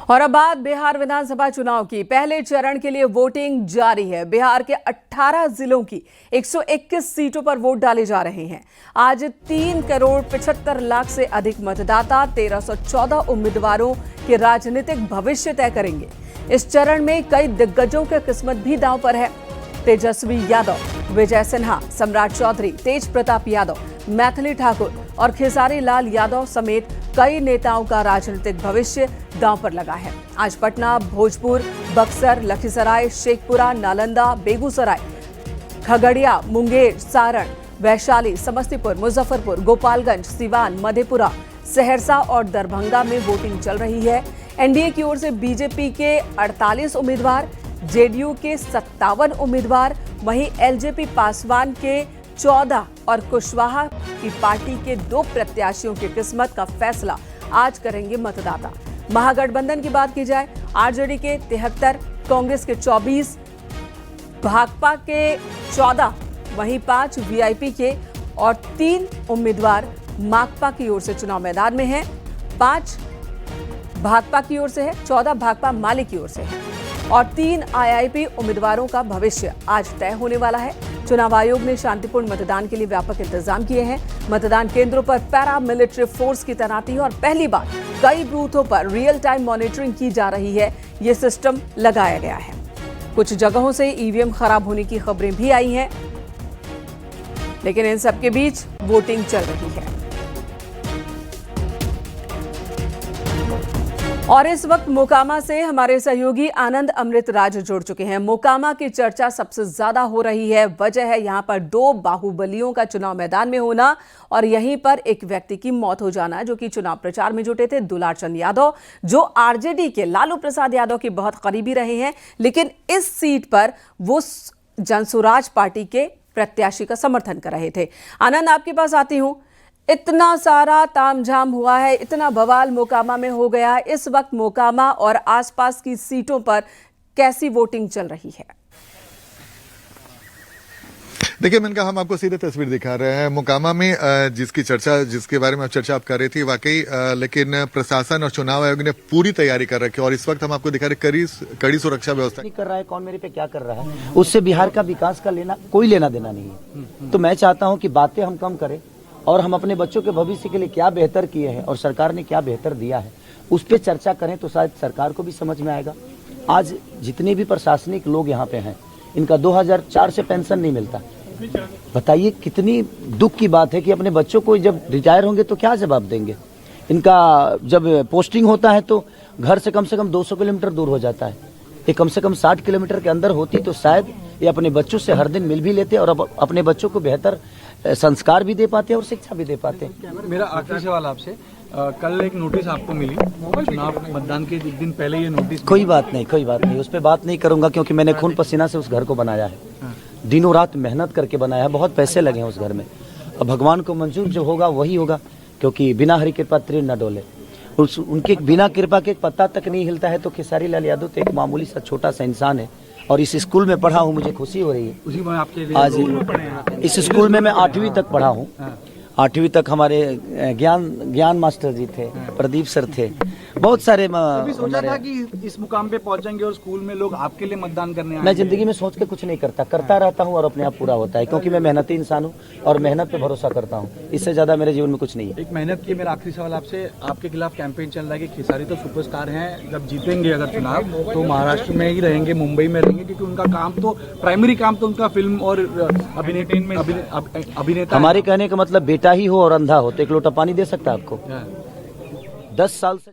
और अब बात बिहार विधानसभा चुनाव की। पहले चरण के लिए वोटिंग जारी है। बिहार के 18 जिलों की 121 सीटों पर वोट डाले जा रहे हैं। आज 3,75,00,000 से अधिक मतदाता 1,314 उम्मीदवारों के राजनीतिक भविष्य तय करेंगे। इस चरण में कई दिग्गजों की किस्मत भी दांव पर है। तेजस्वी यादव, विजय सिन्हा, सम्राट चौधरी, तेज प्रताप यादव, मैथिली ठाकुर और खेसारी लाल यादव समेत कई नेताओं का राजनीतिक भविष्य दांव पर लगा है। आज पटना, भोजपुर, बक्सर, लखीसराय, शेखपुरा, नालंदा, बेगूसराय, खगड़िया, मुंगेर, सारण, वैशाली, समस्तीपुर, मुजफ्फरपुर, गोपालगंज, सिवान, मधेपुरा, सहरसा और दरभंगा में वोटिंग चल रही है। एनडीए की ओर से बीजेपी के 48 उम्मीदवार, जेडीयू के 57 उम्मीदवार, वहीं एलजेपी पासवान के 14 और कुशवाहा की पार्टी के 2 प्रत्याशियों की किस्मत का फैसला आज करेंगे मतदाता। महागठबंधन की बात की जाए, आरजेडी के 73, कांग्रेस के 24, भाकपा के 14, वहीं 5 वीआईपी के और 3 उम्मीदवार माकपा की ओर से चुनाव मैदान में हैं। 5 भाकपा की ओर से है, 14 भाकपा माले की ओर से है और 3 आईआईपी उम्मीदवारों का भविष्य आज तय होने वाला है। चुनाव आयोग ने शांतिपूर्ण मतदान के लिए व्यापक इंतजाम किए हैं। मतदान केंद्रों पर पैरा मिलिट्री फोर्स की तैनाती है और पहली बार कई बूथों पर रियल टाइम मॉनिटरिंग की जा रही है। ये सिस्टम लगाया गया है। कुछ जगहों से ईवीएम खराब होने की खबरें भी आई हैं, लेकिन इन सबके बीच वोटिंग चल रही है। और इस वक्त मोकामा से हमारे सहयोगी आनंद अमृत राज जुड़ चुके हैं। मोकामा की चर्चा सबसे ज्यादा हो रही है। वजह है यहां पर 2 बाहुबलियों का चुनाव मैदान में होना और यहीं पर एक व्यक्ति की मौत हो जाना, जो कि चुनाव प्रचार में जुटे थे, दुलार चंद यादव, जो आरजेडी के लालू प्रसाद यादव के बहुत करीबी रहे हैं, लेकिन इस सीट पर वो जनसुराज पार्टी के प्रत्याशी का समर्थन कर रहे थे। आनंद, आपके पास आती हूं। इतना सारा तामझाम हुआ है, इतना बवाल मोकामा में हो गया है। इस वक्त मोकामा और आसपास की सीटों पर कैसी वोटिंग चल रही है? देखिए मिनका, हम आपको सीधे तस्वीर दिखा रहे हैं मोकामा में, जिसके बारे में चर्चा आप कर रही थी वाकई, लेकिन प्रशासन और चुनाव आयोग ने पूरी तैयारी कर रखी है और इस वक्त हम आपको दिखा रहे कड़ी सुरक्षा व्यवस्था कर रहा है। कौन मेरे पे क्या कर रहा है, उससे बिहार का विकास का कोई लेना देना नहीं है। तो मैं चाहता हूँ कि बातें हम कम करें और हम अपने बच्चों के भविष्य के लिए क्या बेहतर किए हैं और सरकार ने क्या बेहतर दिया है उस पर चर्चा करें, तो शायद सरकार को भी समझ में आएगा। आज जितने भी प्रशासनिक लोग यहाँ पे हैं, इनका 2004 से पेंशन नहीं मिलता। बताइए कितनी दुख की बात है कि अपने बच्चों को जब रिटायर होंगे तो क्या जवाब देंगे। इनका जब पोस्टिंग होता है तो घर से कम 200 किलोमीटर दूर हो जाता है। ये कम से कम 60 किलोमीटर के अंदर होती तो शायद ये अपने बच्चों से हर दिन मिल भी लेते और अपने बच्चों को बेहतर संस्कार भी दे पाते और शिक्षा भी दे पाते। मेरा आखिरी सवाल आपसे, कल एक नोटिस आपको मिली चुनाव मतदान के एक दिन पहले, ये नोटिस कोई बात नहीं, उस पर बात नहीं करूंगा क्योंकि मैंने खून पसीना से उस घर को बनाया है, दिनों रात मेहनत करके बनाया है, बहुत पैसे लगे हैं उस घर में। अब भगवान को मंजूर जो होगा वही होगा, क्योंकि बिना हरि कृपा तीर न डोले। उनके बिना कृपा के एक पत्ता तक नहीं हिलता है। तो खेसारी लाल यादव तो एक मामूली सा छोटा सा इंसान है और इस स्कूल में पढ़ा हूँ, मुझे खुशी हो रही है। उसी में आपके आज इस स्कूल में मैं 8वीं तक पढ़ा हूँ। 8वीं तक हमारे ज्ञान मास्टर जी थे, प्रदीप सर थे, बहुत सारे। कभी सोचा था कि इस मुकाम पे पहुंचेंगे और स्कूल में लोग आपके लिए मतदान करने आएंगे? मैं जिंदगी में सोच के कुछ नहीं करता रहता हूँ और अपने आप पूरा होता है, क्योंकि मैं मेहनती इंसान हूँ और मेहनत पे भरोसा करता हूँ। इससे ज्यादा मेरे जीवन में कुछ नहीं है। एक मेहनत की मेरा आखिरी सवाल आपसे, आपके खिलाफ कैंपेन चल रहा है कि खेसारी तो सुपरस्टार हैं, जब जीतेंगे अगर चुनाव तो महाराष्ट्र में ही रहेंगे, मुंबई में रहेंगे, क्योंकि उनका काम तो प्राइमरी काम तो उनका फिल्म और अभिनेता। हमारे कहने का मतलब बेटा ही हो और अंधा हो तो एक लोटा पानी दे सकता है आपको? 10 साल से